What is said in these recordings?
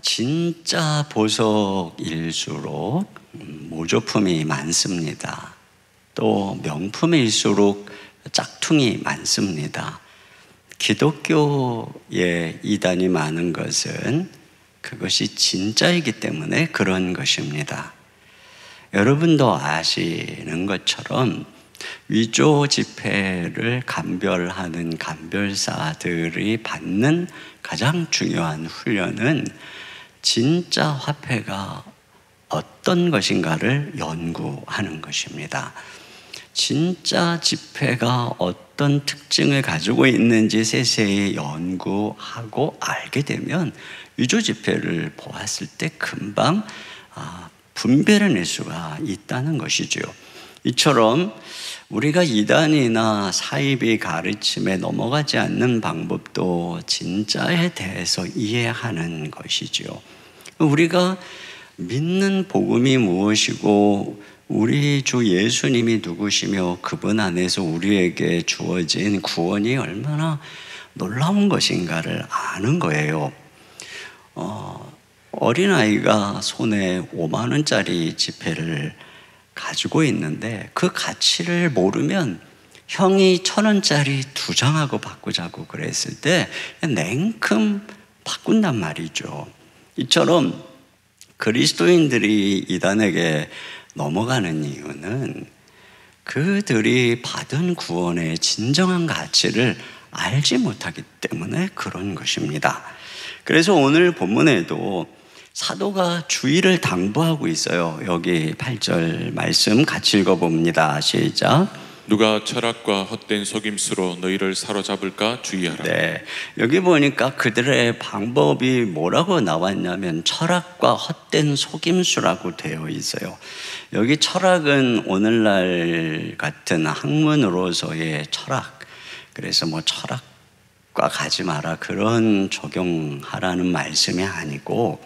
진짜 보석일수록 모조품이 많습니다. 또 명품일수록 짝퉁이 많습니다. 기독교의 이단이 많은 것은 그것이 진짜이기 때문에 그런 것입니다. 여러분도 아시는 것처럼 위조 지폐를 감별하는 감별사들이 받는 가장 중요한 훈련은 진짜 화폐가 어떤 것인가를 연구하는 것입니다. 진짜 지폐가 어떤 특징을 가지고 있는지 세세히 연구하고 알게 되면 위조 지폐를 보았을 때 금방 분별해낼 수가 있다는 것이죠. 이처럼 우리가 이단이나 사이비 가르침에 넘어가지 않는 방법도 진짜에 대해서 이해하는 것이죠. 우리가 믿는 복음이 무엇이고 우리 주 예수님이 누구시며 그분 안에서 우리에게 주어진 구원이 얼마나 놀라운 것인가를 아는 거예요. 어린아이가 손에 5만 원짜리 지폐를 가지고 있는데 그 가치를 모르면 형이 1,000원짜리 2장하고 바꾸자고 그랬을 때 냉큼 바꾼단 말이죠. 이처럼 그리스도인들이 이단에게 넘어가는 이유는 그들이 받은 구원의 진정한 가치를 알지 못하기 때문에 그런 것입니다. 그래서 오늘 본문에도 사도가 주의를 당부하고 있어요. 여기 8절 말씀 같이 읽어봅니다. 시작. 누가 철학과 헛된 속임수로 너희를 사로잡을까 주의하라. 네, 여기 보니까 그들의 방법이 뭐라고 나왔냐면 철학과 헛된 속임수라고 되어 있어요. 여기 철학은 오늘날 같은 학문으로서의 철학, 그래서 철학과 가지 마라 그런 적용하라는 말씀이 아니고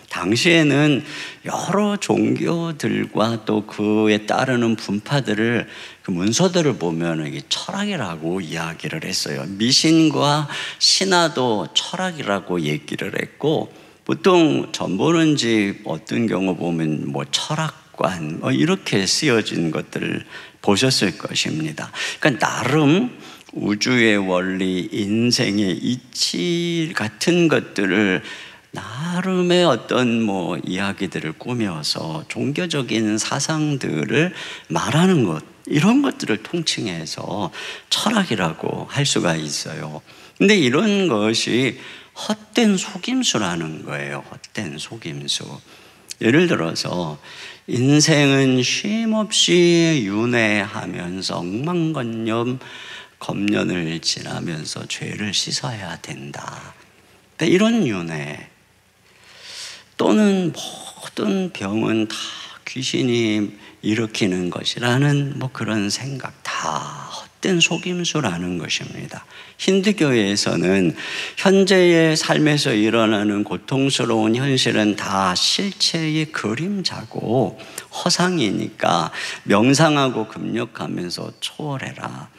당시에는 여러 종교들과 또 그에 따르는 분파들을 그 문서들을 보면 이게 철학이라고 이야기를 했어요. 미신과 신화도 철학이라고 얘기를 했고 보통 전보는집 어떤 경우 보면 철학관 이렇게 쓰여진 것들을 보셨을 것입니다. 그러니까 나름 우주의 원리, 인생의 이치 같은 것들을 나름의 어떤 이야기들을 꾸며서 종교적인 사상들을 말하는 것, 이런 것들을 통칭해서 철학이라고 할 수가 있어요. 근데 이런 것이 헛된 속임수라는 거예요. 헛된 속임수. 예를 들어서 인생은 쉼없이 윤회하면서 억만건념 검년을 지나면서 죄를 씻어야 된다. 이런 윤회 또는 모든 병은 다 귀신이 일으키는 것이라는 그런 생각, 다 헛된 속임수라는 것입니다. 힌두교에서는 현재의 삶에서 일어나는 고통스러운 현실은 다 실체의 그림자고 허상이니까 명상하고 금욕하면서 초월해라.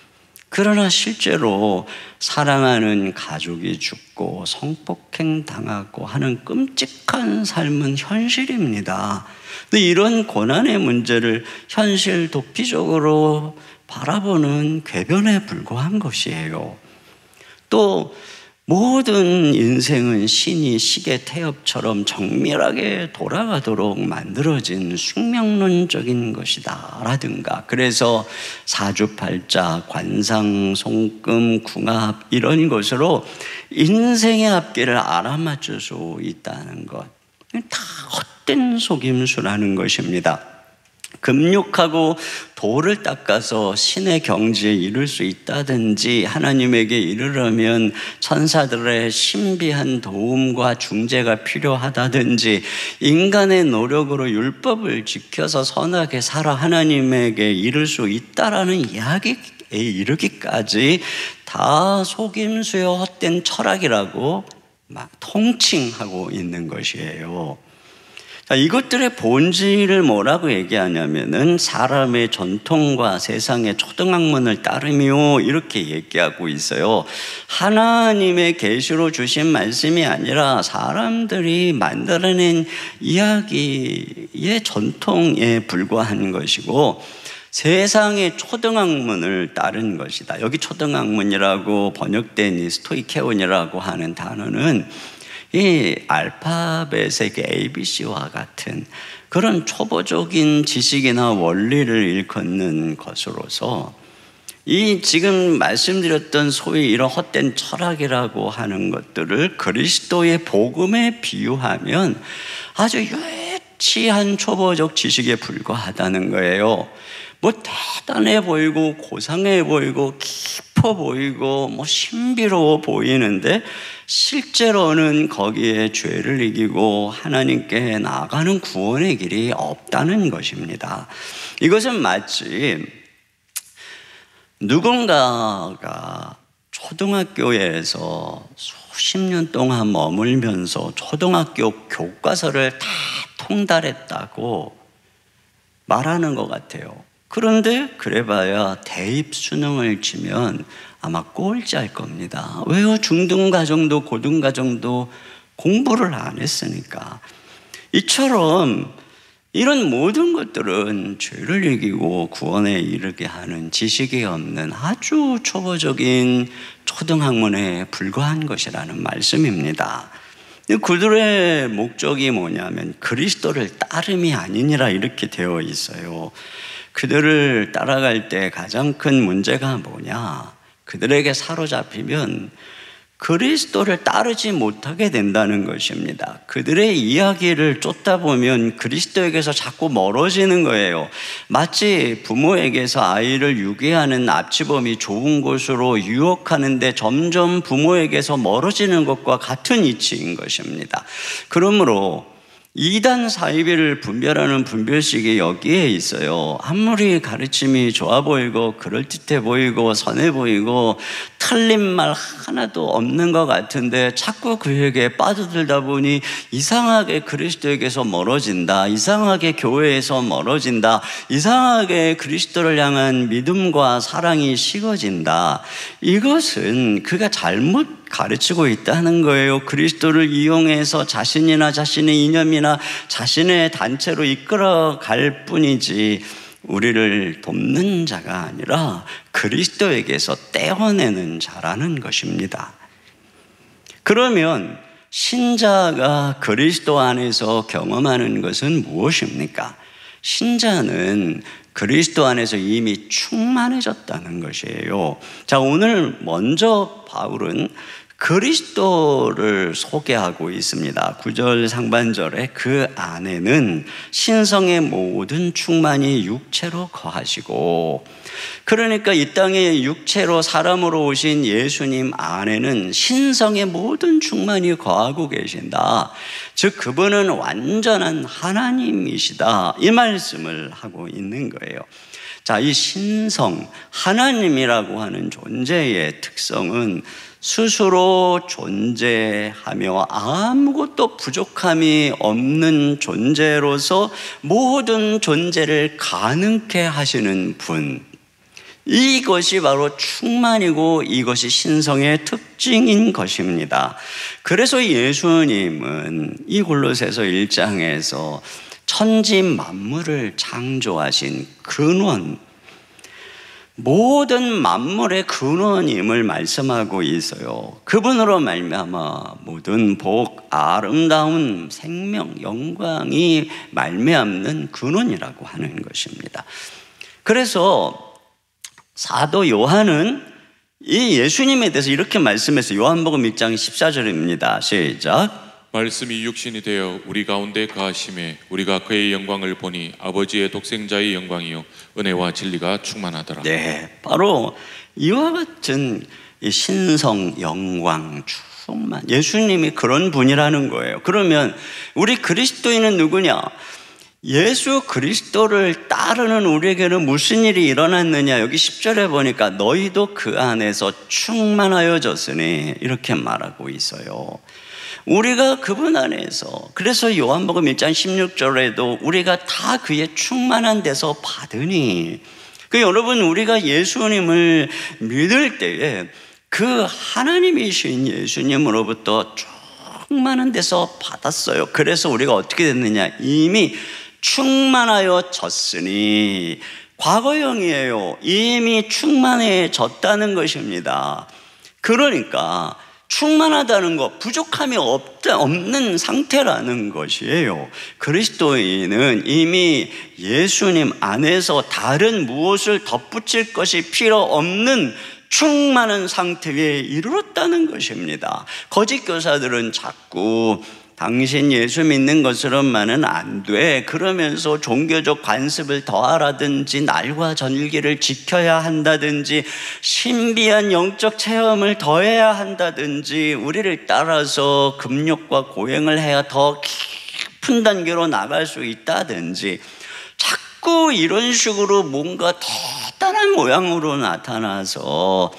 그러나 실제로 사랑하는 가족이 죽고 성폭행 당하고 하는 끔찍한 삶은 현실입니다. 근데 이런 고난의 문제를 현실 도피적으로 바라보는 궤변에 불과한 것이에요. 또 모든 인생은 신이 시계 태엽처럼 정밀하게 돌아가도록 만들어진 숙명론적인 것이다 라든가, 그래서 사주팔자, 관상, 손금, 궁합 이런 것으로 인생의 앞길을 알아맞힐 수 있다는 것, 다 헛된 속임수라는 것입니다. 금욕하고 돌을 닦아서 신의 경지에 이를 수 있다든지, 하나님에게 이르려면 천사들의 신비한 도움과 중재가 필요하다든지, 인간의 노력으로 율법을 지켜서 선하게 살아 하나님에게 이를 수 있다라는 이야기에 이르기까지 다 속임수의 헛된 철학이라고 막 통칭하고 있는 것이에요. 자, 이것들의 본질을 뭐라고 얘기하냐면은 사람의 전통과 세상의 초등학문을 따르며 이렇게 얘기하고 있어요. 하나님의 계시로 주신 말씀이 아니라 사람들이 만들어낸 이야기의 전통에 불과한 것이고 세상의 초등학문을 따른 것이다. 여기 초등학문이라고 번역된 이 스토이케온이라고 하는 단어는 이 알파벳의 ABC와 같은 그런 초보적인 지식이나 원리를 일컫는 것으로서 이 지금 말씀드렸던 소위 이런 헛된 철학이라고 하는 것들을 그리스도의 복음에 비유하면 아주 유치한 초보적 지식에 불과하다는 거예요. 뭐 대단해 보이고 고상해 보이고 깊어 보이고 뭐 신비로워 보이는데 실제로는 거기에 죄를 이기고 하나님께 나아가는 구원의 길이 없다는 것입니다. 이것은 마치 누군가가 초등학교에서 수십 년 동안 머물면서 초등학교 교과서를 다 통달했다고 말하는 것 같아요. 그런데 그래봐야 대입 수능을 치면 아마 꼴찌할 겁니다. 왜요? 중등과정도 고등과정도 공부를 안 했으니까. 이처럼 이런 모든 것들은 죄를 이기고 구원에 이르게 하는 지식이 없는 아주 초보적인 초등학문에 불과한 것이라는 말씀입니다. 그들의 목적이 뭐냐면 그리스도를 따름이 아니니라 이렇게 되어 있어요. 그들을 따라갈 때 가장 큰 문제가 뭐냐? 그들에게 사로잡히면 그리스도를 따르지 못하게 된다는 것입니다. 그들의 이야기를 쫓다 보면 그리스도에게서 자꾸 멀어지는 거예요. 마치 부모에게서 아이를 유기하는 납치범이 좋은 곳으로 유혹하는데 점점 부모에게서 멀어지는 것과 같은 이치인 것입니다. 그러므로 이단 사이비를 분별하는 분별식이 여기에 있어요. 아무리 가르침이 좋아 보이고 그럴듯해 보이고 선해 보이고 틀린 말 하나도 없는 것 같은데 자꾸 그에게 빠져들다 보니 이상하게 그리스도에게서 멀어진다, 이상하게 교회에서 멀어진다, 이상하게 그리스도를 향한 믿음과 사랑이 식어진다. 이것은 그가 잘못 가르치고 있다는 거예요. 그리스도를 이용해서 자신이나 자신의 이념이나 자신의 단체로 이끌어 갈 뿐이지 우리를 돕는 자가 아니라 그리스도에게서 떼어내는 자라는 것입니다. 그러면 신자가 그리스도 안에서 경험하는 것은 무엇입니까? 신자는 그리스도 안에서 이미 충만해졌다는 것이에요. 자, 오늘 먼저 바울은 그리스도를 소개하고 있습니다. 9절 상반절에 그 안에는 신성의 모든 충만이 육체로 거하시고, 그러니까 이 땅에 육체로 사람으로 오신 예수님 안에는 신성의 모든 충만이 거하고 계신다. 즉 그분은 완전한 하나님이시다. 이 말씀을 하고 있는 거예요. 자, 이 신성, 하나님이라고 하는 존재의 특성은 스스로 존재하며 아무것도 부족함이 없는 존재로서 모든 존재를 가능케 하시는 분, 이것이 바로 충만이고 이것이 신성의 특징인 것입니다. 그래서 예수님은 이 골로새서 1장에서 천지 만물을 창조하신 근원, 모든 만물의 근원임을 말씀하고 있어요. 그분으로 말미암아 모든 복, 아름다운 생명, 영광이 말미암는 근원이라고 하는 것입니다. 그래서 사도 요한은 이 예수님에 대해서 이렇게 말씀했어요. 요한복음 1장 14절입니다. 시작. 말씀이 육신이 되어 우리 가운데 거하심에 우리가 그의 영광을 보니 아버지의 독생자의 영광이요 은혜와 진리가 충만하더라. 네, 바로 이와 같은 신성, 영광, 충만, 예수님이 그런 분이라는 거예요. 그러면 우리 그리스도인은 누구냐? 예수 그리스도를 따르는 우리에게는 무슨 일이 일어났느냐? 여기 10절에 보니까 너희도 그 안에서 충만하여졌으니 이렇게 말하고 있어요. 우리가 그분 안에서, 그래서 요한복음 1장 16절에도 우리가 다 그의 충만한 데서 받으니, 여러분, 우리가 예수님을 믿을 때에 그 하나님이신 예수님으로부터 충만한 데서 받았어요. 그래서 우리가 어떻게 됐느냐, 이미 충만하여졌으니, 과거형이에요. 이미 충만해졌다는 것입니다. 그러니까 충만하다는 것, 부족함이 없는 상태라는 것이에요. 그리스도인은 이미 예수님 안에서 다른 무엇을 덧붙일 것이 필요 없는 충만한 상태에 이르렀다는 것입니다. 거짓 교사들은 자꾸 당신 예수 믿는 것으로만은 안 돼, 그러면서 종교적 관습을 더하라든지 날과 절기를 지켜야 한다든지 신비한 영적 체험을 더해야 한다든지 우리를 따라서 금욕과 고행을 해야 더 깊은 단계로 나갈 수 있다든지 자꾸 이런 식으로 뭔가 대단한 모양으로 나타나서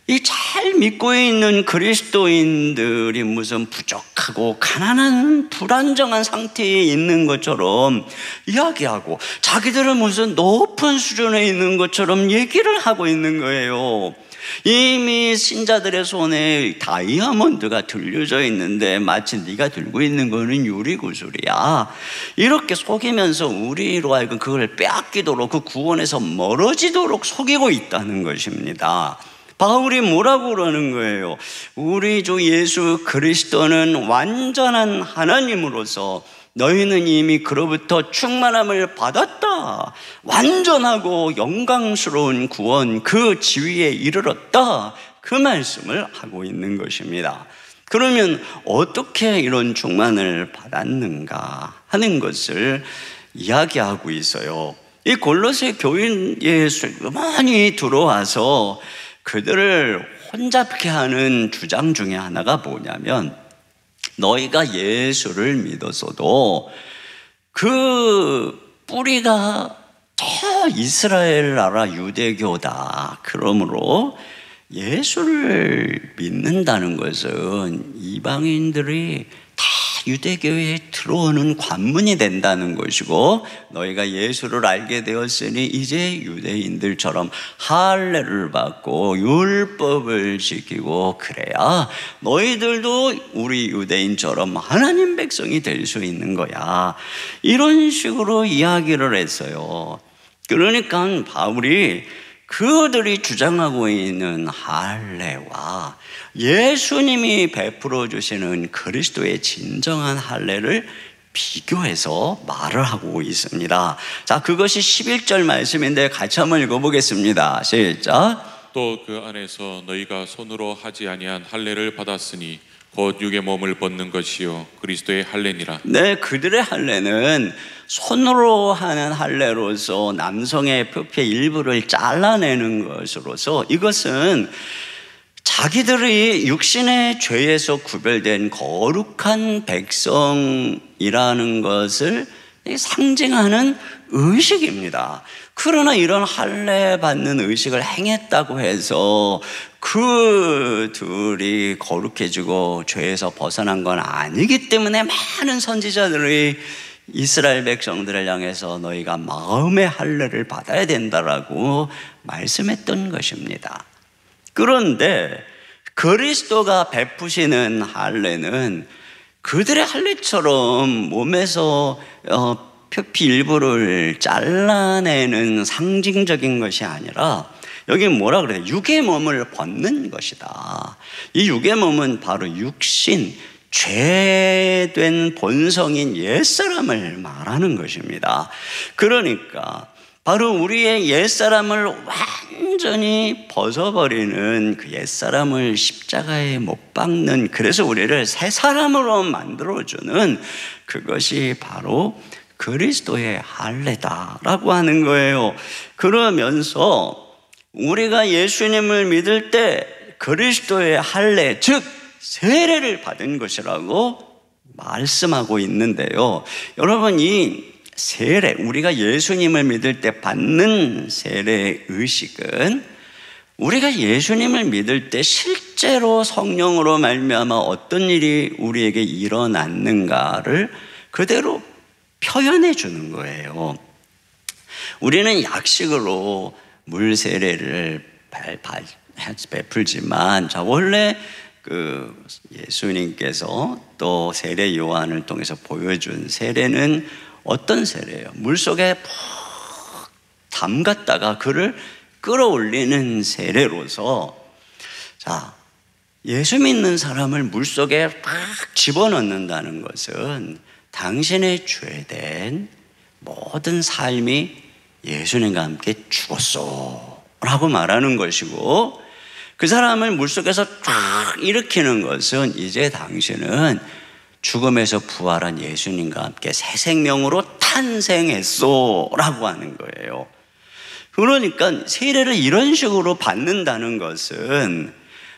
이 잘 믿고 있는 그리스도인들이 무슨 부족하고 가난한 불안정한 상태에 있는 것처럼 이야기하고 자기들은 무슨 높은 수준에 있는 것처럼 얘기를 하고 있는 거예요. 이미 신자들의 손에 다이아몬드가 들려져 있는데 마치 네가 들고 있는 거는 유리구슬이야, 이렇게 속이면서 우리로 하여금 그걸 빼앗기도록, 그 구원에서 멀어지도록 속이고 있다는 것입니다. 바울이 뭐라고 그러는 거예요? 우리 주 예수 그리스도는 완전한 하나님으로서 너희는 이미 그로부터 충만함을 받았다, 완전하고 영광스러운 구원, 그 지위에 이르렀다, 그 말씀을 하고 있는 것입니다. 그러면 어떻게 이런 충만을 받았는가 하는 것을 이야기하고 있어요. 이 골로새 교인에 많이 들어와서 그들을 혼잡게 하는 주장 중에 하나가 뭐냐면, 너희가 예수를 믿었어도 그 뿌리가 저 이스라엘 나라 유대교다, 그러므로 예수를 믿는다는 것은 이방인들이 다 유대교에 들어오는 관문이 된다는 것이고, 너희가 예수를 알게 되었으니 이제 유대인들처럼 할례를 받고 율법을 지키고 그래야 너희들도 우리 유대인처럼 하나님 백성이 될 수 있는 거야, 이런 식으로 이야기를 했어요. 그러니까 바울이 그들이 주장하고 있는 할례와 예수님이 베풀어 주시는 그리스도의 진정한 할례를 비교해서 말을 하고 있습니다. 자, 그것이 11절 말씀인데 같이 한번 읽어보겠습니다. 시작. 또 그 안에서 너희가 손으로 하지 아니한 할례를 받았으니 곧 육의 몸을 벗는 것이요 그리스도의 할례니라. 네, 그들의 할례는 손으로 하는 할례로서 남성의 표피 일부를 잘라내는 것으로서, 이것은 자기들이 육신의 죄에서 구별된 거룩한 백성이라는 것을 상징하는 의식입니다. 그러나 이런 할례 받는 의식을 행했다고 해서 그들이 거룩해지고 죄에서 벗어난 건 아니기 때문에 많은 선지자들이 이스라엘 백성들을 향해서 너희가 마음의 할례를 받아야 된다라고 말씀했던 것입니다. 그런데 그리스도가 베푸시는 할례는 그들의 할례처럼 몸에서 표피 일부를 잘라내는 상징적인 것이 아니라, 여기 뭐라 그래요? 육의 몸을 벗는 것이다. 이 육의 몸은 바로 육신, 죄된 본성인 옛사람을 말하는 것입니다. 그러니까 바로 우리의 옛사람을 완전히 벗어버리는 그 옛사람을 십자가에 못 박는, 그래서 우리를 새 사람으로 만들어주는 그것이 바로 그리스도의 할례다라고 하는 거예요. 그러면서 우리가 예수님을 믿을 때 그리스도의 할례, 즉 세례를 받은 것이라고 말씀하고 있는데요. 여러분, 이 세례, 우리가 예수님을 믿을 때 받는 세례 의식은 우리가 예수님을 믿을 때 실제로 성령으로 말미암아 어떤 일이 우리에게 일어났는가를 그대로 표현해 주는 거예요. 우리는 약식으로 물 세례를 베풀지만 원래 예수님께서 또 세례 요한을 통해서 보여준 세례는 어떤 세례예요? 물속에 푹 담갔다가 그를 끌어올리는 세례로서, 예수 믿는 사람을 물속에 막 집어넣는다는 것은 당신의 죄된 모든 삶이 예수님과 함께 죽었소 라고 말하는 것이고, 그 사람을 물속에서 쫙 일으키는 것은 이제 당신은 죽음에서 부활한 예수님과 함께 새 생명으로 탄생했소 라고 하는 거예요. 그러니까 세례를 이런 식으로 받는다는 것은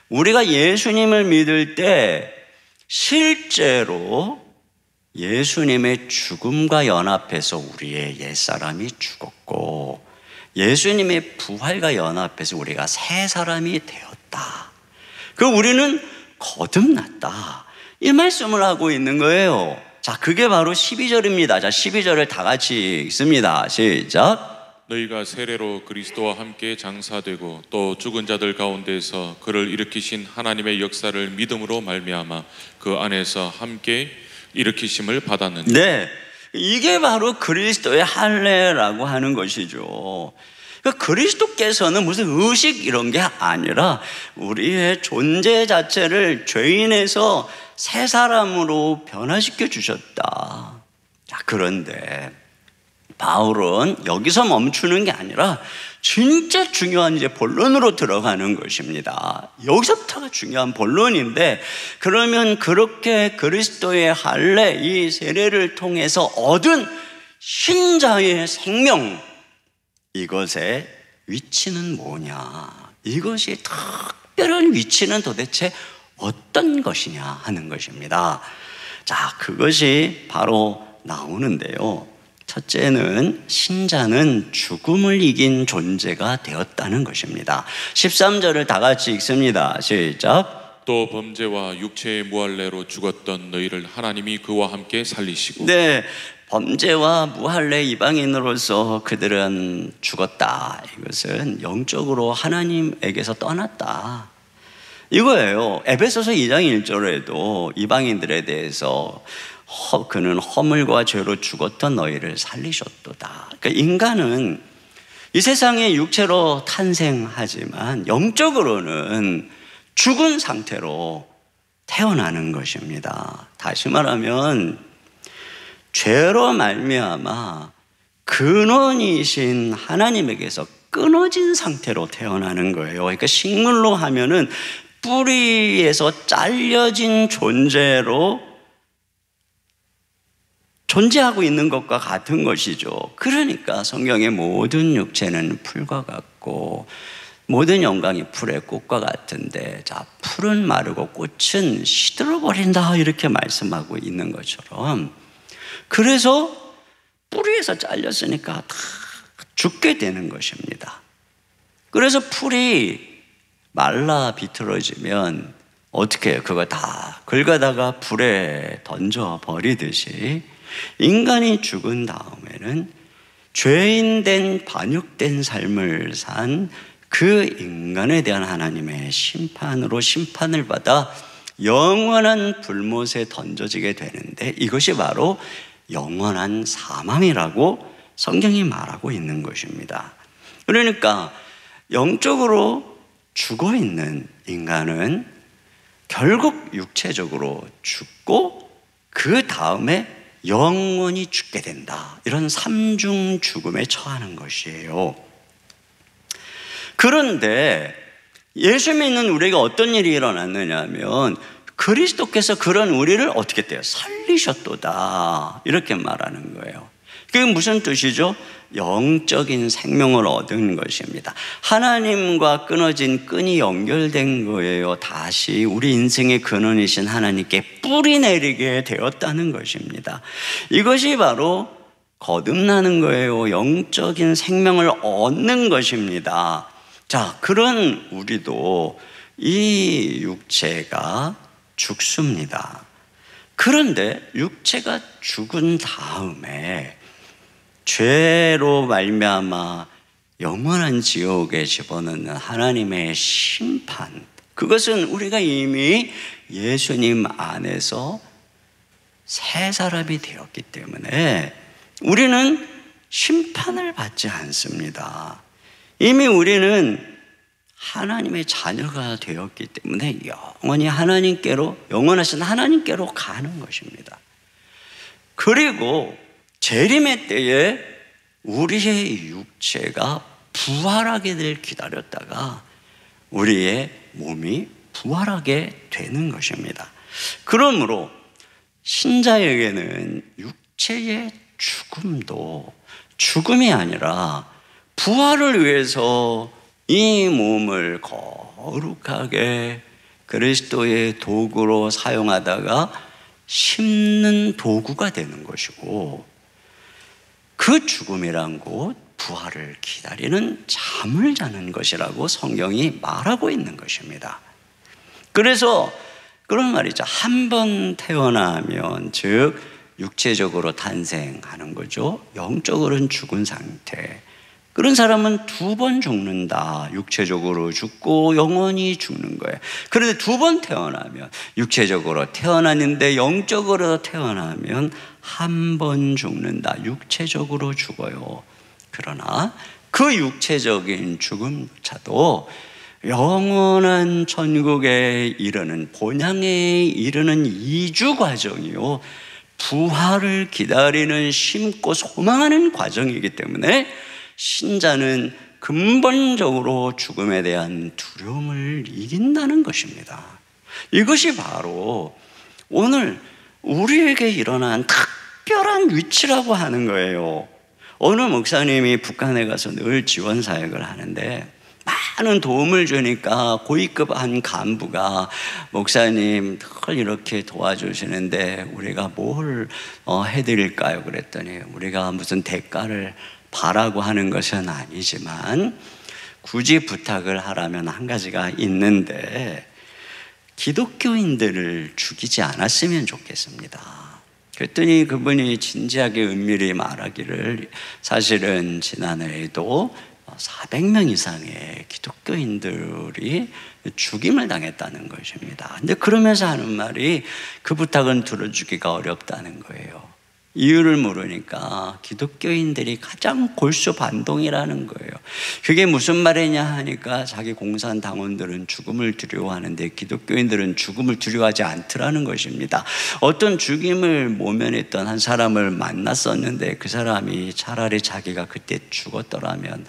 우리가 예수님을 믿을 때 실제로 예수님의 죽음과 연합해서 우리의 옛사람이 죽었고, 예수님의 부활과 연합해서 우리가 새 사람이 되었다. 우리는 거듭났다. 이 말씀을 하고 있는 거예요. 그게 바로 12절입니다. 12절을 다 같이 읽습니다. 시작. 너희가 세례로 그리스도와 함께 장사되고 또 죽은 자들 가운데서 그를 일으키신 하나님의 역사를 믿음으로 말미암아 그 안에서 함께 일으키심을 받았느니라. 네, 이게 바로 그리스도의 할례라고 하는 것이죠. 그리스도께서는 무슨 의식 이런 게 아니라 우리의 존재 자체를 죄인에서 새 사람으로 변화시켜 주셨다. 그런데 바울은 여기서 멈추는 게 아니라 진짜 중요한 이제 본론으로 들어가는 것입니다. 여기서부터가 중요한 본론인데, 그러면 그렇게 그리스도의 할례, 이 세례를 통해서 얻은 신자의 생명, 이것의 위치는 뭐냐? 이것이 특별한 위치는 도대체 어떤 것이냐 하는 것입니다. 그것이 바로 나오는데요. 첫째는 신자는 죽음을 이긴 존재가 되었다는 것입니다. 13절을 다 같이 읽습니다. 시작. 또 범죄와 육체의 무할례로 죽었던 너희를 하나님이 그와 함께 살리시고. 네, 범죄와 무할례 이방인으로서 그들은 죽었다. 이것은 영적으로 하나님에게서 떠났다. 이거예요. 에베소서 2장 1절에도 이방인들에 대해서 그는 허물과 죄로 죽었던 너희를 살리셨도다. 그러니까 인간은 이 세상에 육체로 탄생하지만 영적으로는 죽은 상태로 태어나는 것입니다. 다시 말하면 죄로 말미암아 근원이신 하나님에게서 끊어진 상태로 태어나는 거예요. 그러니까 식물로 하면은 뿌리에서 잘려진 존재로 존재하고 있는 것과 같은 것이죠. 그러니까 성경의 모든 육체는 풀과 같고 모든 영광이 풀의 꽃과 같은데, 풀은 마르고 꽃은 시들어버린다 이렇게 말씀하고 있는 것처럼, 그래서 뿌리에서 잘렸으니까 다 죽게 되는 것입니다. 그래서 풀이 말라 비틀어지면 어떻게 해요? 그거 다 긁어다가 불에 던져버리듯이 인간이 죽은 다음에는 죄인된 반역된 삶을 산 그 인간에 대한 하나님의 심판으로 심판을 받아 영원한 불못에 던져지게 되는데, 이것이 바로 영원한 사망이라고 성경이 말하고 있는 것입니다. 그러니까 영적으로 죽어 있는 인간은 결국 육체적으로 죽고 그 다음에 영원히 죽게 된다. 이런 삼중 죽음에 처하는 것이에요. 그런데 예수 믿는 우리에게 어떤 일이 일어났느냐 하면, 그리스도께서 그런 우리를 어떻게 했대요? 살리셨도다. 이렇게 말하는 거예요. 그게 무슨 뜻이죠? 영적인 생명을 얻은 것입니다. 하나님과 끊어진 끈이 연결된 거예요. 다시 우리 인생의 근원이신 하나님께 뿌리 내리게 되었다는 것입니다. 이것이 바로 거듭나는 거예요. 영적인 생명을 얻는 것입니다. 자, 그런 우리도 이 육체가 죽습니다. 그런데 육체가 죽은 다음에 죄로 말미암아 영원한 지옥에 집어넣는 하나님의 심판, 그것은 우리가 이미 예수님 안에서 새 사람이 되었기 때문에 우리는 심판을 받지 않습니다. 이미 우리는 하나님의 자녀가 되었기 때문에 영원히 하나님께로, 영원하신 하나님께로 가는 것입니다. 그리고 재림의 때에 우리의 육체가 부활하게 될 기다렸다가 우리의 몸이 부활하게 되는 것입니다. 그러므로 신자에게는 육체의 죽음도 죽음이 아니라 부활을 위해서 이 몸을 거룩하게 그리스도의 도구로 사용하다가 심는 도구가 되는 것이고, 그 죽음이란 곧 부활을 기다리는 잠을 자는 것이라고 성경이 말하고 있는 것입니다. 그래서 그런 말이죠. 한 번 태어나면, 즉 육체적으로 탄생하는 거죠. 영적으로는 죽은 상태. 그런 사람은 두 번 죽는다. 육체적으로 죽고 영원히 죽는 거예요. 그런데 두 번 태어나면, 육체적으로 태어났는데 영적으로 태어나면 한 번 죽는다. 육체적으로 죽어요. 그러나 그 육체적인 죽음조차도 영원한 천국에 이르는, 본향에 이르는 이주 과정이요, 부활을 기다리는 심고 소망하는 과정이기 때문에 신자는 근본적으로 죽음에 대한 두려움을 이긴다는 것입니다. 이것이 바로 오늘 우리에게 일어난 특별한 위치라고 하는 거예요. 어느 목사님이 북한에 가서 늘 지원 사역을 하는데 많은 도움을 주니까 고위급 한 간부가, 목사님 늘 이렇게 도와주시는데 우리가 뭘 해드릴까요? 그랬더니 우리가 무슨 대가를 바라고 하는 것은 아니지만 굳이 부탁을 하라면 한 가지가 있는데 기독교인들을 죽이지 않았으면 좋겠습니다. 그랬더니 그분이 진지하게 은밀히 말하기를, 사실은 지난해에도 400명 이상의 기독교인들이 죽임을 당했다는 것입니다. 근데 그러면서 하는 말이, 그 부탁은 들어주기가 어렵다는 거예요. 이유를 모르니까 기독교인들이 가장 골수반동이라는 거예요. 그게 무슨 말이냐 하니까 자기 공산 당원들은 죽음을 두려워하는데 기독교인들은 죽음을 두려워하지 않더라는 것입니다. 어떤 죽임을 모면했던 한 사람을 만났었는데 그 사람이 차라리 자기가 그때 죽었더라면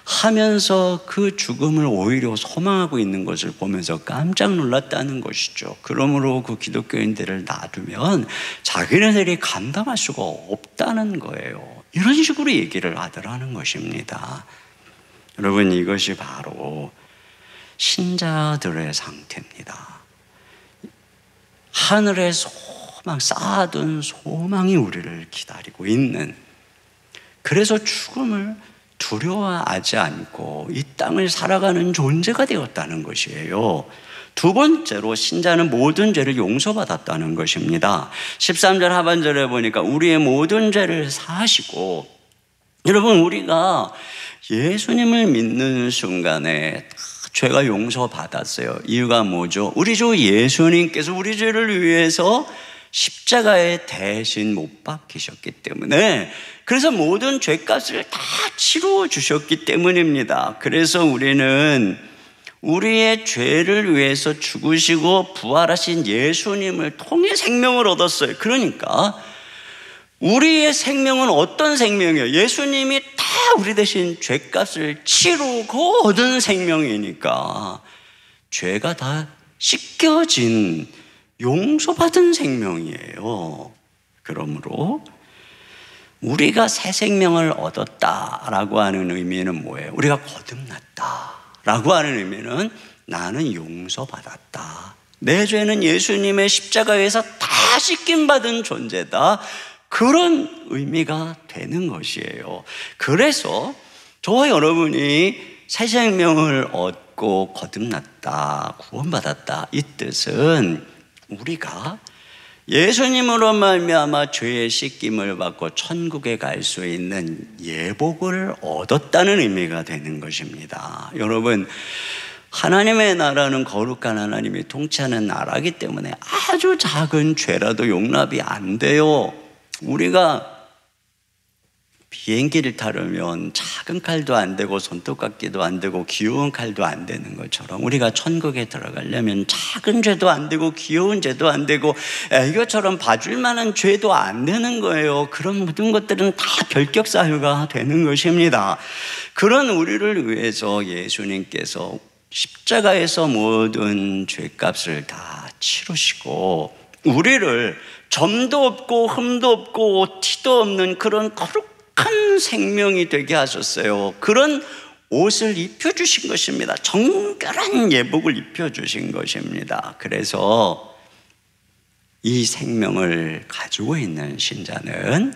하면서 그 죽음을 오히려 소망하고 있는 것을 보면서 깜짝 놀랐다는 것이죠. 그러므로 그 기독교인들을 놔두면 자기네들이 감당할 수가 없다는 거예요. 이런 식으로 얘기를 하더라는 것입니다. 여러분, 이것이 바로 신자들의 상태입니다. 하늘의 소망, 쌓아둔 소망이 우리를 기다리고 있는, 그래서 죽음을 두려워하지 않고 이 땅을 살아가는 존재가 되었다는 것이에요. 두 번째로 신자는 모든 죄를 용서받았다는 것입니다. 13절 하반절에 보니까 우리의 모든 죄를 사하시고, 여러분, 우리가 예수님을 믿는 순간에 죄가 용서받았어요. 이유가 뭐죠? 우리 주 예수님께서 우리 죄를 위해서 십자가에 대신 못 박히셨기 때문에, 그래서 모든 죄값을 다 치루어 주셨기 때문입니다. 그래서 우리는 우리의 죄를 위해서 죽으시고 부활하신 예수님을 통해 생명을 얻었어요. 그러니까 우리의 생명은 어떤 생명이에요? 예수님이 다 우리 대신 죄값을 치르고 얻은 생명이니까 죄가 다 씻겨진, 용서받은 생명이에요. 그러므로 우리가 새 생명을 얻었다라고 하는 의미는 뭐예요? 우리가 거듭났다라고 하는 의미는 나는 용서받았다, 내 죄는 예수님의 십자가에서 다 씻김받은 존재다, 그런 의미가 되는 것이에요. 그래서 저와 여러분이 새 생명을 얻고 거듭났다, 구원받았다, 이 뜻은 우리가 예수님으로 말미암아 죄의 씻김을 받고 천국에 갈 수 있는 예복을 얻었다는 의미가 되는 것입니다. 여러분, 하나님의 나라는 거룩한 하나님이 통치하는 나라이기 때문에 아주 작은 죄라도 용납이 안 돼요. 우리가 비행기를 타려면 작은 칼도 안 되고 손톱깎이도 안 되고 귀여운 칼도 안 되는 것처럼 우리가 천국에 들어가려면 작은 죄도 안 되고 귀여운 죄도 안 되고 애교처럼 봐줄 만한 죄도 안 되는 거예요. 그런 모든 것들은 다 결격 사유가 되는 것입니다. 그런 우리를 위해서 예수님께서 십자가에서 모든 죄값을 다 치르시고 우리를 점도 없고 흠도 없고 티도 없는 그런 거룩한 생명이 되게 하셨어요. 그런 옷을 입혀주신 것입니다. 정결한 예복을 입혀주신 것입니다. 그래서 이 생명을 가지고 있는 신자는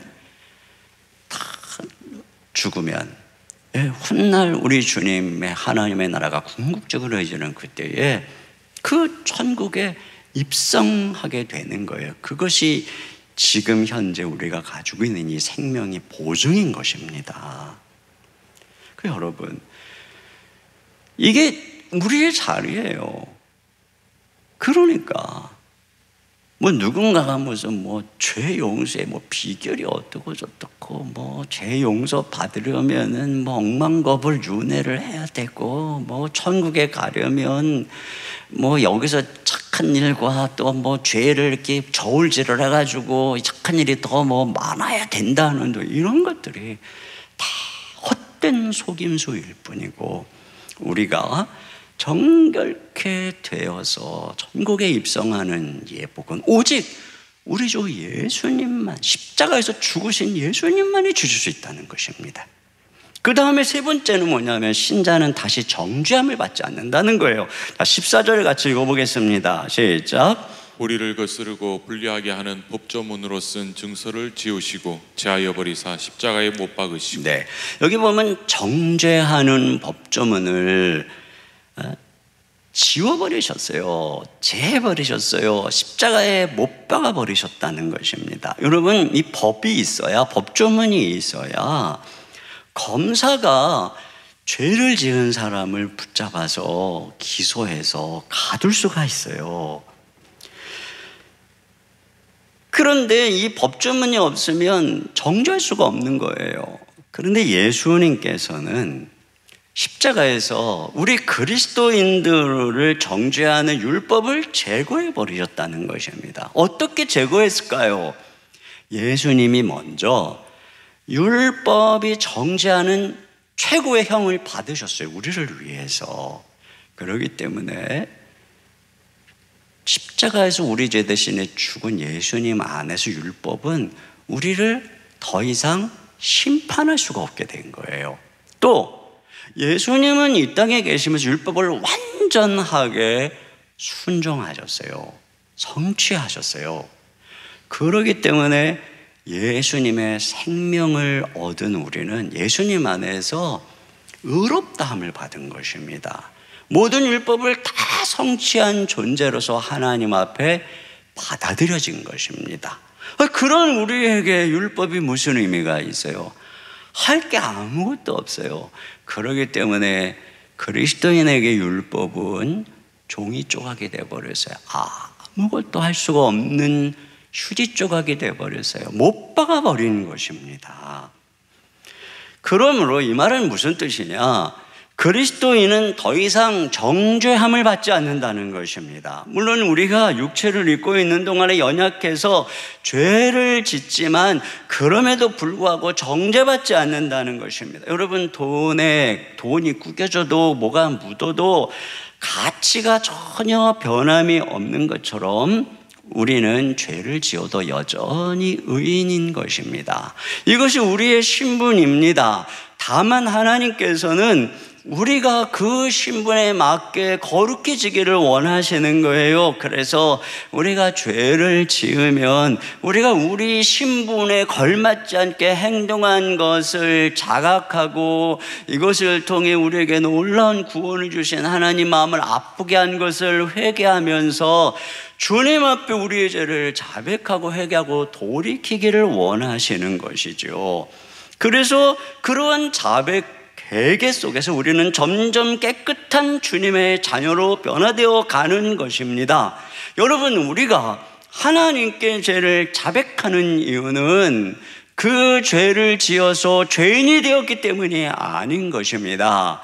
다 죽으면 훗날 우리 주님의 하나님의 나라가 궁극적으로 이르는 그때에 그 천국에 입성하게 되는 거예요. 그것이 지금 현재 우리가 가지고 있는 이 생명이 보증인 것입니다. 여러분, 이게 우리의 자리예요. 그러니까 누군가가 무슨 죄 용서의 비결이 어떻고 저떻고 죄 용서 받으려면은 억만겁을 윤회를 해야 되고 천국에 가려면 여기서 착한 일과 또 죄를 이렇게 저울질을 해가지고 착한 일이 더 많아야 된다는 이런 것들이 다 헛된 속임수일 뿐이고 우리가 정결케 되어서 천국에 입성하는 예복은 오직 우리 주 예수님만, 십자가에서 죽으신 예수님만이 주실 수 있다는 것입니다. 그 다음에 세 번째는 뭐냐면 신자는 다시 정죄함을 받지 않는다는 거예요. 14절 같이 읽어보겠습니다. 시작. 우리를 거스르고 불리하게 하는 법조문으로 쓴 증서를 지우시고 제하여 버리사 십자가에 못 박으시고. 네, 여기 보면 정죄하는 법조문을 지워버리셨어요. 제해버리셨어요. 십자가에 못 박아버리셨다는 것입니다. 여러분, 이 법이 있어야, 법조문이 있어야 검사가 죄를 지은 사람을 붙잡아서 기소해서 가둘 수가 있어요. 그런데 이 법조문이 없으면 정죄할 수가 없는 거예요. 그런데 예수님께서는 십자가에서 우리 그리스도인들을 정죄하는 율법을 제거해 버리셨다는 것입니다. 어떻게 제거했을까요? 예수님이 먼저 율법이 정죄하는 최고의 형을 받으셨어요. 우리를 위해서. 그렇기 때문에 십자가에서 우리 죄 대신에 죽은 예수님 안에서 율법은 우리를 더 이상 심판할 수가 없게 된 거예요. 또 예수님은 이 땅에 계시면서 율법을 완전하게 순종하셨어요. 성취하셨어요. 그렇기 때문에 예수님의 생명을 얻은 우리는 예수님 안에서 의롭다함을 받은 것입니다. 모든 율법을 다 성취한 존재로서 하나님 앞에 받아들여진 것입니다. 그런 우리에게 율법이 무슨 의미가 있어요? 할 게 아무것도 없어요. 그렇기 때문에 그리스도인에게 율법은 종이 조각이 되어버렸어요. 아무것도 할 수가 없는 휴지 조각이 되어버렸어요. 못 박아버리는 것입니다. 그러므로 이 말은 무슨 뜻이냐? 그리스도인은 더 이상 정죄함을 받지 않는다는 것입니다. 물론 우리가 육체를 입고 있는 동안에 연약해서 죄를 짓지만 그럼에도 불구하고 정죄받지 않는다는 것입니다. 여러분, 돈이 구겨져도 뭐가 묻어도 가치가 전혀 변함이 없는 것처럼 우리는 죄를 지어도 여전히 의인인 것입니다. 이것이 우리의 신분입니다. 다만 하나님께서는 우리가 그 신분에 맞게 거룩해지기를 원하시는 거예요. 그래서 우리가 죄를 지으면 우리가 우리 신분에 걸맞지 않게 행동한 것을 자각하고 이것을 통해 우리에게 놀라운 구원을 주신 하나님 마음을 아프게 한 것을 회개하면서 주님 앞에 우리의 죄를 자백하고 회개하고 돌이키기를 원하시는 것이죠. 그래서 그러한 자백 회개 속에서 우리는 점점 깨끗한 주님의 자녀로 변화되어 가는 것입니다. 여러분, 우리가 하나님께 죄를 자백하는 이유는 그 죄를 지어서 죄인이 되었기 때문이 아닌 것입니다.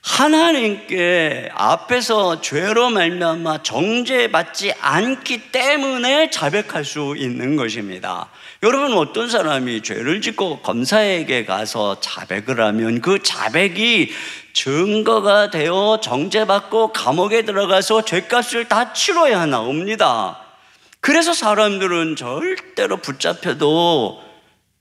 하나님께 앞에서 죄로 말미암아 정죄받지 않기 때문에 자백할 수 있는 것입니다. 여러분, 어떤 사람이 죄를 짓고 검사에게 가서 자백을 하면 그 자백이 증거가 되어 정죄받고 감옥에 들어가서 죄값을 다 치러야 나옵니다. 그래서 사람들은 절대로 붙잡혀도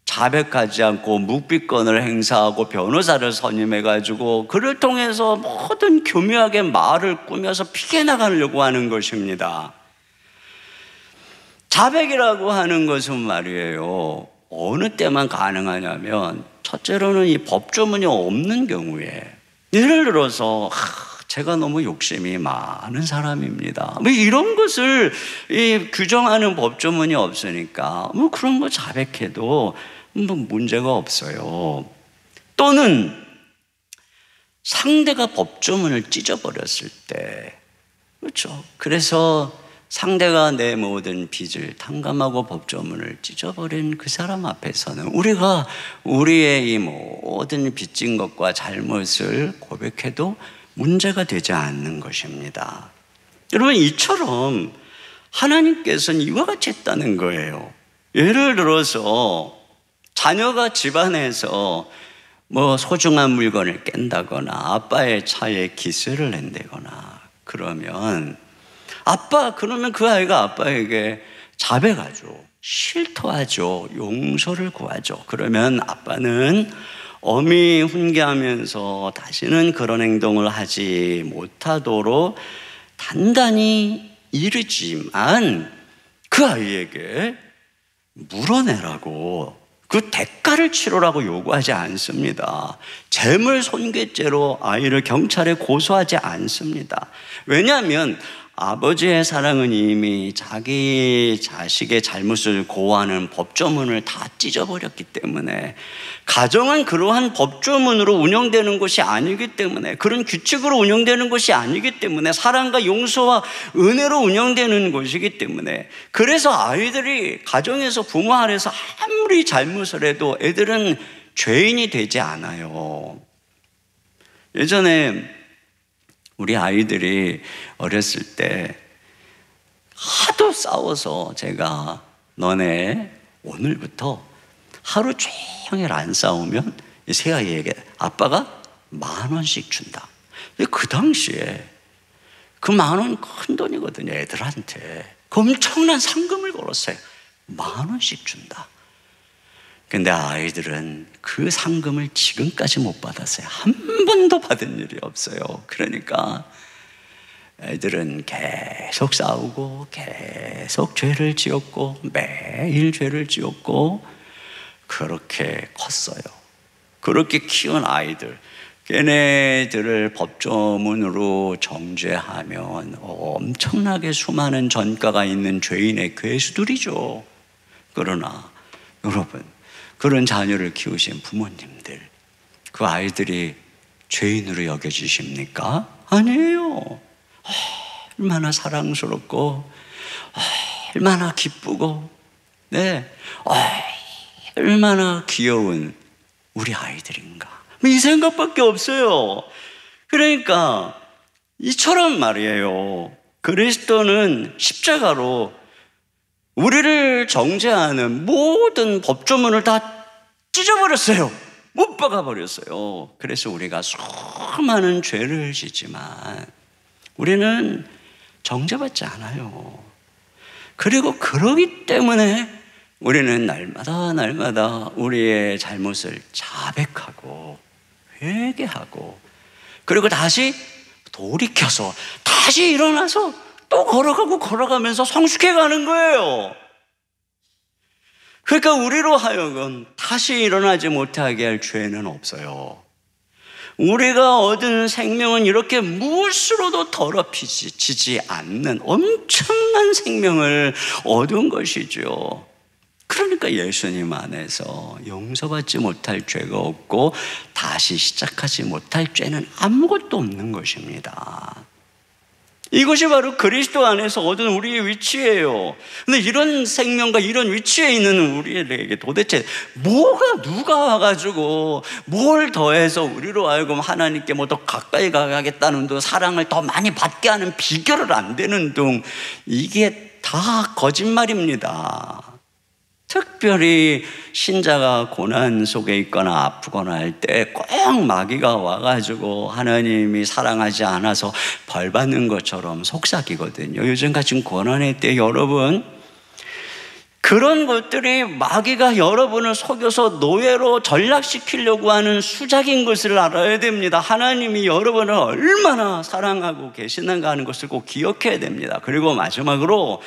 자백하지 않고 묵비권을 행사하고 변호사를 선임해가지고 그를 통해서 모든 교묘하게 말을 꾸며서 피해 나가려고 하는 것입니다. 자백이라고 하는 것은 말이에요, 어느 때만 가능하냐면 첫째로는 이 법조문이 없는 경우에, 예를 들어서 제가 너무 욕심이 많은 사람입니다, 뭐 이런 것을 규정하는 법조문이 없으니까 뭐 그런 거 자백해도 뭐 문제가 없어요. 또는 상대가 법조문을 찢어버렸을 때, 그렇죠, 그래서 상대가 내 모든 빚을 탕감하고 법조문을 찢어버린 그 사람 앞에서는 우리가 우리의 이 모든 빚진 것과 잘못을 고백해도 문제가 되지 않는 것입니다. 여러분, 이처럼 하나님께서는 이와 같이 했다는 거예요. 예를 들어서 자녀가 집안에서 뭐 소중한 물건을 깬다거나 아빠의 차에 기스를 낸다거나 그러면 그러면 그 아이가 아빠에게 자백하죠. 실토하죠. 용서를 구하죠. 그러면 아빠는 엄히 훈계하면서 다시는 그런 행동을 하지 못하도록 단단히 이르지만 그 아이에게 물어내라고, 그 대가를 치르라고 요구하지 않습니다. 재물 손괴죄로 아이를 경찰에 고소하지 않습니다. 왜냐하면 아버지의 사랑은 이미 자기 자식의 잘못을 고하는 법조문을 다 찢어버렸기 때문에, 가정은 그러한 법조문으로 운영되는 것이 아니기 때문에, 그런 규칙으로 운영되는 것이 아니기 때문에, 사랑과 용서와 은혜로 운영되는 것이기 때문에, 그래서 아이들이 가정에서 부모 아래서 아무리 잘못을 해도 애들은 죄인이 되지 않아요. 예전에 우리 아이들이 어렸을 때 하도 싸워서 제가 너네 오늘부터 하루 종일 안 싸우면 이 새아이에게 아빠가 10,000원씩 준다. 근데 그 당시에 그 10,000원 큰 돈이거든요. 애들한테 그 엄청난 상금을 걸었어요. 10,000원씩 준다. 근데 아이들은 그 상금을 지금까지 못 받았어요. 한 번도 받은 일이 없어요. 그러니까 애들은 계속 싸우고 계속 죄를 지었고 매일 죄를 지었고 그렇게 컸어요. 그렇게 키운 아이들, 걔네들을 법조문으로 정죄하면 엄청나게 수많은 전가가 있는 죄인의 괴수들이죠. 그러나 여러분, 그런 자녀를 키우신 부모님들, 그 아이들이 죄인으로 여겨지십니까? 아니에요. 얼마나 사랑스럽고 얼마나 기쁘고 얼마나 귀여운 우리 아이들인가, 이 생각밖에 없어요. 그러니까 이처럼 말이에요, 그리스도는 십자가로 우리를 정죄하는 모든 법조문을 다 찢어버렸어요. 못 박아버렸어요. 그래서 우리가 수많은 죄를 짓지만 우리는 정죄받지 않아요. 그리고 그러기 때문에 우리는 날마다 우리의 잘못을 자백하고 회개하고 그리고 다시 돌이켜서 다시 일어나서 또 걸어가면서 성숙해 가는 거예요. 그러니까 우리로 하여금 다시 일어나지 못하게 할 죄는 없어요. 우리가 얻은 생명은 이렇게 무엇으로도 더럽히지 않는 엄청난 생명을 얻은 것이죠. 그러니까 예수님 안에서 용서받지 못할 죄가 없고 다시 시작하지 못할 죄는 아무것도 없는 것입니다. 이것이 바로 그리스도 안에서 얻은 우리의 위치예요. 근데 이런 생명과 이런 위치에 있는 우리에게 도대체 누가 와가지고 뭘 더해서 우리로 하여금 하나님께 뭐 더 가까이 가겠다는 둥, 사랑을 더 많이 받게 하는 비결을 안 되는 둥, 이게 다 거짓말입니다. 특별히 신자가 고난 속에 있거나 아프거나 할 때 꼭 마귀가 와가지고 하나님이 사랑하지 않아서 벌 받는 것처럼 속삭이거든요. 요즘 같은 고난의 때 여러분, 그런 것들이 마귀가 여러분을 속여서 노예로 전락시키려고 하는 수작인 것을 알아야 됩니다. 하나님이 여러분을 얼마나 사랑하고 계시는가 하는 것을 꼭 기억해야 됩니다. 그리고 마지막으로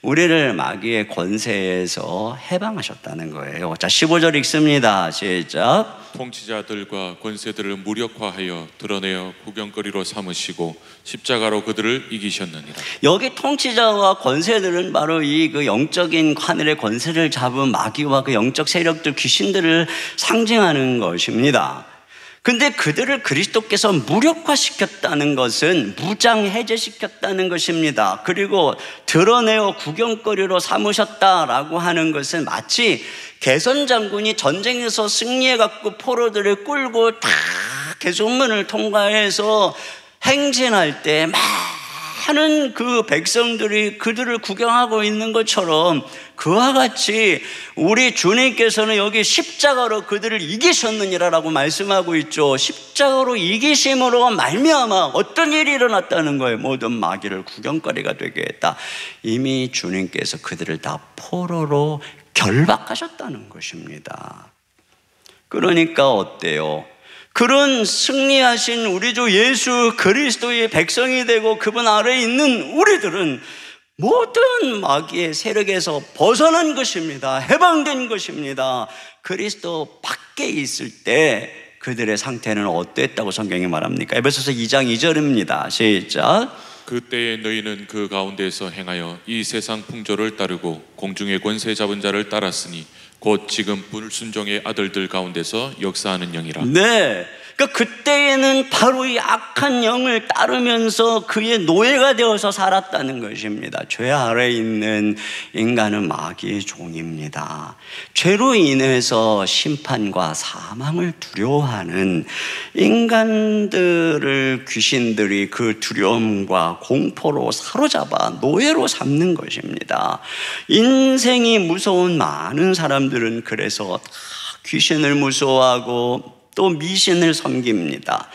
우리를 마귀의 권세에서 해방하셨다는 거예요. 자, 15절 읽습니다. 시작. 통치자들과 권세들을 무력화하여 드러내어 구경거리로 삼으시고 십자가로 그들을 이기셨느니라. 여기 통치자와 권세들은 바로 이 그 영적인 하늘의 권세를 잡은 마귀와 그 영적 세력들, 귀신들을 상징하는 것입니다. 근데 그들을 그리스도께서 무력화시켰다는 것은 무장해제시켰다는 것입니다. 그리고 드러내어 구경거리로 삼으셨다라고 하는 것은 마치 개선장군이 전쟁에서 승리해갖고 포로들을 끌고 다 개선문을 통과해서 행진할 때 많은 그 백성들이 그들을 구경하고 있는 것처럼, 그와 같이 우리 주님께서는 여기 십자가로 그들을 이기셨느니라라고 말씀하고 있죠. 십자가로 이기심으로 말미암아 어떤 일이 일어났다는 거예요. 모든 마귀를 구경거리가 되게 했다. 이미 주님께서 그들을 다 포로로 결박하셨다는 것입니다. 그러니까 어때요? 그런 승리하신 우리 주 예수 그리스도의 백성이 되고 그분 아래에 있는 우리들은 모든 마귀의 세력에서 벗어난 것입니다. 해방된 것입니다. 그리스도 밖에 있을 때 그들의 상태는 어땠다고 성경이 말합니까? 에베소서 2장 2절입니다. 시작. 그때에 너희는 그 가운데서 행하여 이 세상 풍조를 따르고 공중의 권세 잡은 자를 따랐으니 곧 지금 불순종의 아들들 가운데서 역사하는 영이라. 네, 그러니까 그때에는 바로 이 악한 영을 따르면서 그의 노예가 되어서 살았다는 것입니다. 죄 아래에 있는 인간은 마귀의 종입니다. 죄로 인해서 심판과 사망을 두려워하는 인간들을 귀신들이 그 두려움과 공포로 사로잡아 노예로 삼는 것입니다. 인생이 무서운 많은 사람들은 그래서 다 귀신을 무서워하고 또 미신을 섬깁니다.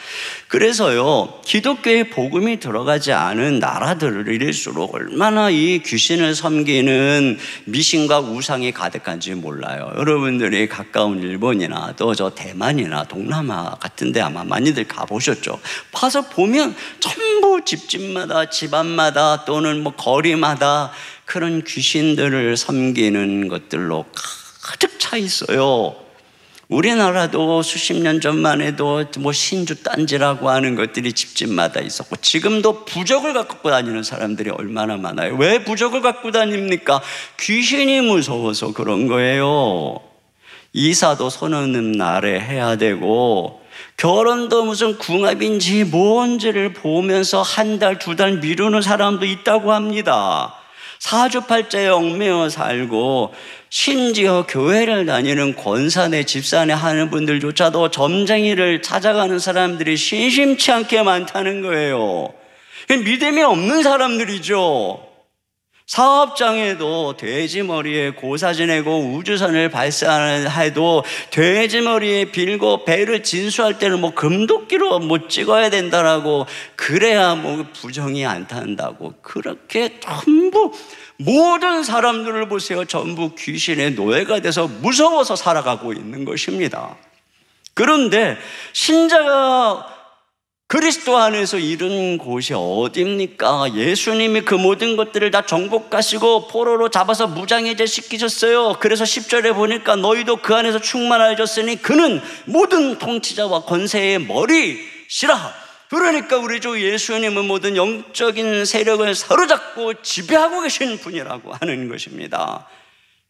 그래서요, 기독교의 복음이 들어가지 않은 나라들일수록 얼마나 이 귀신을 섬기는 미신과 우상이 가득한지 몰라요. 여러분들이 가까운 일본이나 또 저 대만이나 동남아 같은 데 아마 많이들 가보셨죠. 가서 보면 전부 집집마다 집안마다 또는 뭐 거리마다 그런 귀신들을 섬기는 것들로 가득 차 있어요. 우리나라도 수십 년 전만 해도 뭐 신주 딴지라고 하는 것들이 집집마다 있었고, 지금도 부적을 갖고 다니는 사람들이 얼마나 많아요. 왜 부적을 갖고 다닙니까? 귀신이 무서워서 그런 거예요. 이사도 손 없는 날에 해야 되고, 결혼도 무슨 궁합인지 뭔지를 보면서 한 달, 두 달 미루는 사람도 있다고 합니다. 사주팔자에 얽매여 살고 심지어 교회를 다니는 권사네 집사네 하는 분들조차도 점쟁이를 찾아가는 사람들이 심심치 않게 많다는 거예요. 믿음이 없는 사람들이죠. 사업장에도 돼지머리에 고사 지내고 우주선을 발사해도 돼지머리에 빌고 배를 진수할 때는 뭐 금도끼로 뭐 찍어야 된다라고, 그래야 뭐 부정이 안 탄다고, 그렇게 전부 모든 사람들을 보세요. 전부 귀신의 노예가 돼서 무서워서 살아가고 있는 것입니다. 그런데 신자가 그리스도 안에서 이런 곳이 어디입니까? 예수님이 그 모든 것들을 다 정복하시고 포로로 잡아서 무장해제 시키셨어요. 그래서 10절에 보니까 너희도 그 안에서 충만하여졌으니 그는 모든 통치자와 권세의 머리시라. 그러니까 우리 주 예수님은 모든 영적인 세력을 사로잡고 지배하고 계신 분이라고 하는 것입니다.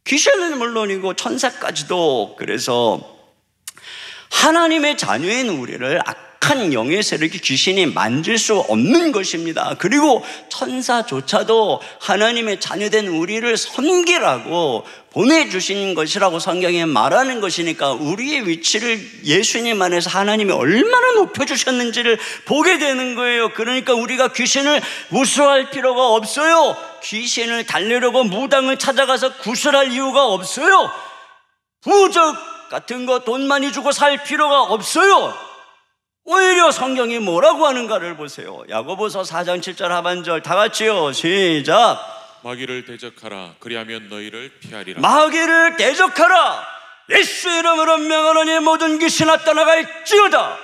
귀신은 물론이고 천사까지도. 그래서 하나님의 자녀인 우리를 악한 영의 세력이 귀신이 만질 수 없는 것입니다. 그리고 천사조차도 하나님의 자녀된 우리를 섬기라고 보내주신 것이라고 성경에 말하는 것이니까 우리의 위치를 예수님 안에서 하나님이 얼마나 높여주셨는지를 보게 되는 거예요. 그러니까 우리가 귀신을 무수할 필요가 없어요. 귀신을 달래려고 무당을 찾아가서 구슬할 이유가 없어요. 부적 같은 거 돈 많이 주고 살 필요가 없어요. 오히려 성경이 뭐라고 하는가를 보세요. 야고보서 4장 7절 하반절 다 같이요. 시작. 마귀를 대적하라. 그리하면 너희를 피하리라. 마귀를 대적하라. 예수 이름으로 명하노니 모든 귀신아 떠나갈지어다.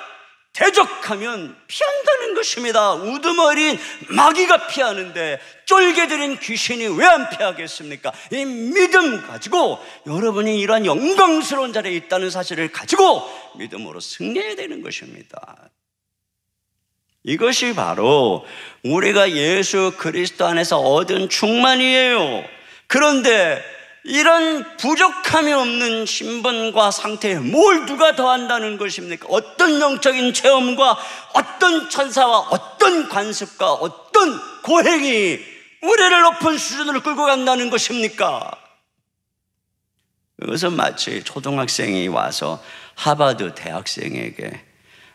대적하면 피한다는 것입니다. 우두머리인 마귀가 피하는데 쫄개들인 귀신이 왜 안 피하겠습니까? 이 믿음 가지고 여러분이 이러한 영광스러운 자리에 있다는 사실을 가지고 믿음으로 승리해야 되는 것입니다. 이것이 바로 우리가 예수 그리스도 안에서 얻은 충만이에요. 그런데 이런 부족함이 없는 신분과 상태에 뭘 누가 더한다는 것입니까? 어떤 영적인 체험과 어떤 천사와 어떤 관습과 어떤 고행이 우리를 높은 수준으로 끌고 간다는 것입니까? 그것은 마치 초등학생이 와서 하버드 대학생에게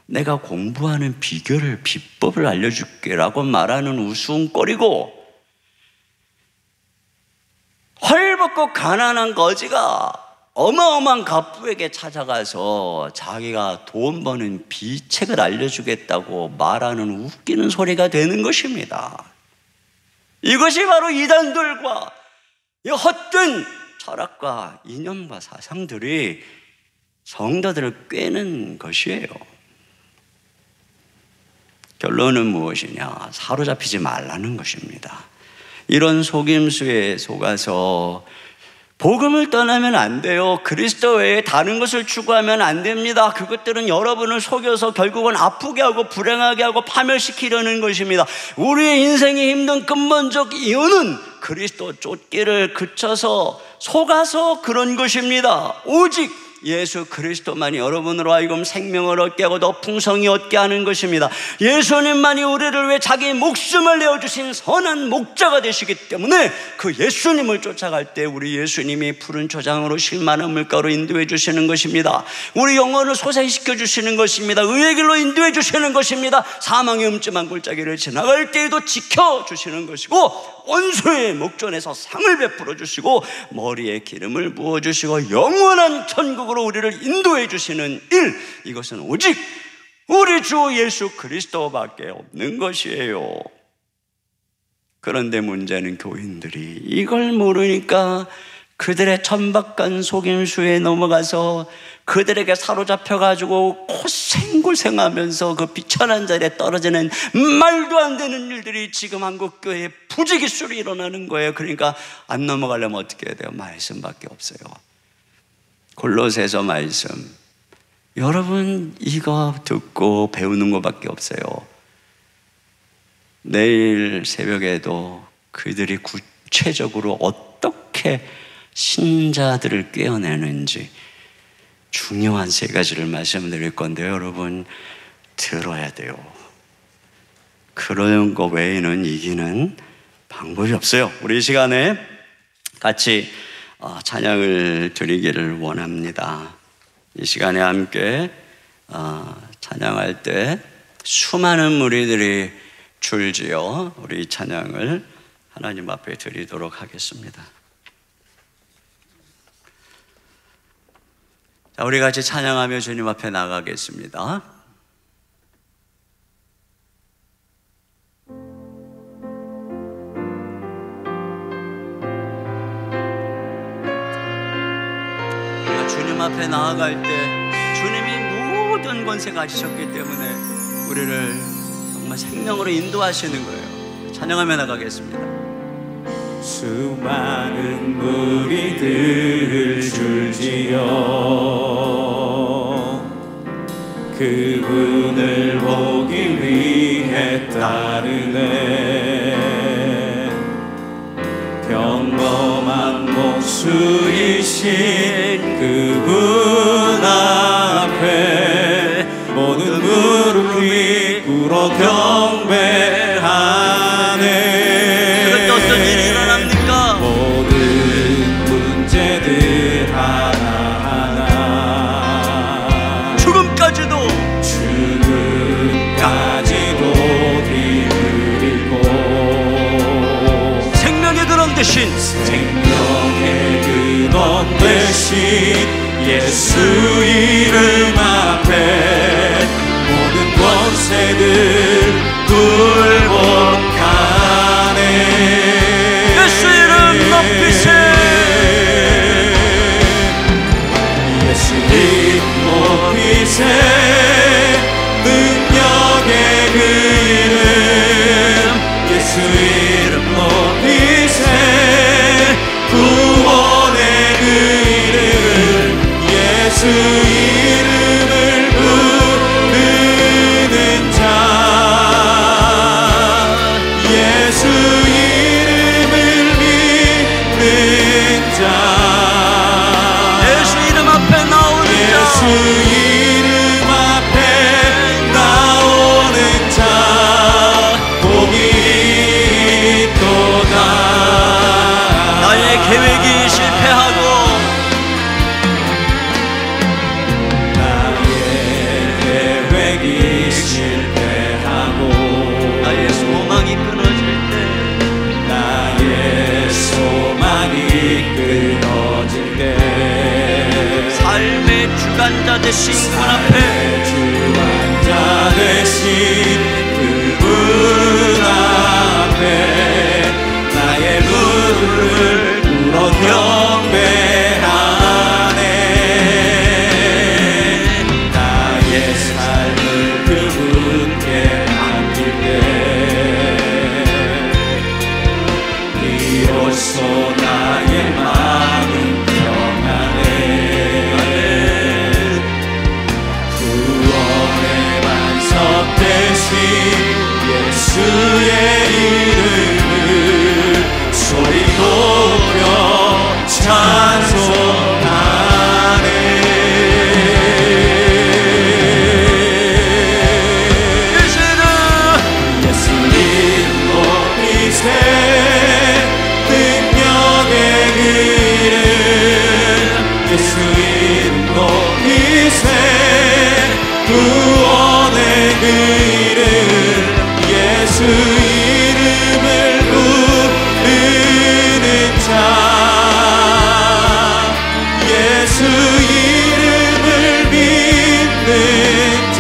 내가 공부하는 비법을 알려줄게라고 말하는 우스운거리고, 헐벗고 가난한 거지가 어마어마한 갑부에게 찾아가서 자기가 돈 버는 비책을 알려주겠다고 말하는 웃기는 소리가 되는 것입니다. 이것이 바로 이단들과 이 헛된 철학과 이념과 사상들이 성도들을 꿰는 것이에요. 결론은 무엇이냐? 사로잡히지 말라는 것입니다. 이런 속임수에 속아서 복음을 떠나면 안 돼요. 그리스도 외에 다른 것을 추구하면 안 됩니다. 그것들은 여러분을 속여서 결국은 아프게 하고 불행하게 하고 파멸시키려는 것입니다. 우리의 인생이 힘든 근본적 이유는 그리스도 쫓기를 그쳐서 속아서 그런 것입니다. 오직 예수 그리스도만이 여러분으로 하여금 생명을 얻게 하고 더 풍성히 얻게 하는 것입니다. 예수님만이 우리를 위해 자기 목숨을 내어주신 선한 목자가 되시기 때문에 그 예수님을 쫓아갈 때 우리 예수님이 푸른 초장으로 실만한 물가로 인도해 주시는 것입니다. 우리 영혼을 소생시켜 주시는 것입니다. 의의 길로 인도해 주시는 것입니다. 사망의 음침한 골짜기를 지나갈 때에도 지켜주시는 것이고, 원수의 목전에서 상을 베풀어 주시고 머리에 기름을 부어 주시고 영원한 천국으로 우리를 인도해 주시는 일, 이것은 오직 우리 주 예수 그리스도밖에 없는 것이에요. 그런데 문제는 교인들이 이걸 모르니까 그들의 천박한 속임수에 넘어가서 그들에게 사로잡혀가지고 고생고생하면서 그 비천한 자리에 떨어지는 말도 안 되는 일들이 지금 한국교회에 부지기수로 일어나는 거예요. 그러니까 안 넘어가려면 어떻게 해야 돼요? 말씀밖에 없어요. 골로새서 말씀, 여러분 이거 듣고 배우는 것밖에 없어요. 내일 새벽에도 그들이 구체적으로 어떻게 신자들을 꿰어내는지 중요한 세 가지를 말씀드릴 건데요, 여러분 들어야 돼요. 그런 거 외에는 이기는 방법이 없어요. 우리 이 시간에 같이 찬양을 드리기를 원합니다. 이 시간에 함께 찬양할 때 수많은 무리들이 줄지어 우리 찬양을 하나님 앞에 드리도록 하겠습니다. 자, 우리 같이 찬양하며 주님 앞에 나가겠습니다. 우리가 주님 앞에 나아갈 때 주님이 모든 권세 가지셨기 때문에 우리를 정말 생명으로 인도하시는 거예요. 찬양하며 나가겠습니다. 수많은 무리들 줄지어 그분을 보기 위해 따르네. 평범한 목수이신 그분 앞에 모든 무릎이 꿇어 경배하네. 그럴 때 어떤 일이 일어납니까? 모든 문제들 하나하나 죽음까지도 힘을 잃고 생명의 근원 대신 예수 이름 앞에 모든 권세들 굴복하네. 예수 이름 높이세. 예수 이름 높이세. 능력의 그 이름 예수 이름 높이세. 구원의 그 이름 예수 이름을 부르는 자 예수 이름을 믿는 자 예수 이름 앞에 나오는 예수 이름 앞에 나오는 자 복이 있도다. 나의 계획이 실패하고 나의 소망이 끊어질 때 나의 소망이 끊어질 때 삶의 주관자 되신 그분 앞에 주관자 되신 그분 앞에 나의 무릎을 꿇어 경배하네. 나의 삶을 그분께 맡길 때 비로소 나의 마음은 평안해. 구원의 반석 대신 예수의 이름을 소리 높여 찬송하네. 예수 이름 높이세. 능력의 그 이름 예수 이름 높이세. 구원의 그 이름 예수 이름을 부르는 자 예수 이름을 믿는 자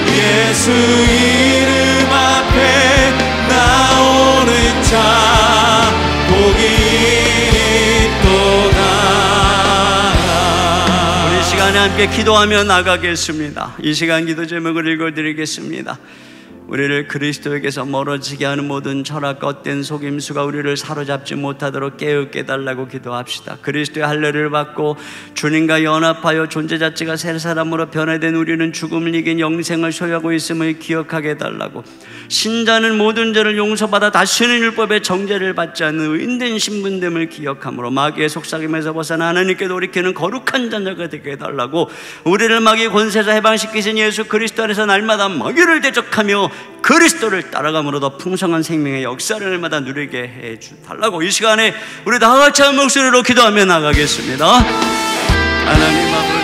예수 이름 앞에 나오는 자 복이 있도다. 우리 시간에 함께 기도하며 나가겠습니다. 이 시간 기도 제목을 읽어드리겠습니다. 우리를 그리스도에게서 멀어지게 하는 모든 철학과 헛된 속임수가 우리를 사로잡지 못하도록 깨우게 달라고 기도합시다. 그리스도의 할례를 받고 주님과 연합하여 존재 자체가 새 사람으로 변화된 우리는 죽음을 이긴 영생을 소유하고 있음을 기억하게 해달라고, 신자는 모든 죄를 용서받아 다시는 율법의 정죄를 받지 않는 의인된 신분됨을 기억함으로 마귀의 속삭임에서 벗어나 하나님께 돌이키는 거룩한 자녀가 되게 해달라고, 우리를 마귀의 권세에서 해방시키신 예수 그리스도 안에서 날마다 마귀를 대적하며 그리스도를 따라감으로 더 풍성한 생명의 역사를 날마다 누리게 해달라고, 이 시간에 우리 다 같이 한 목소리로 기도하며 나가겠습니다. 하나님 아버지,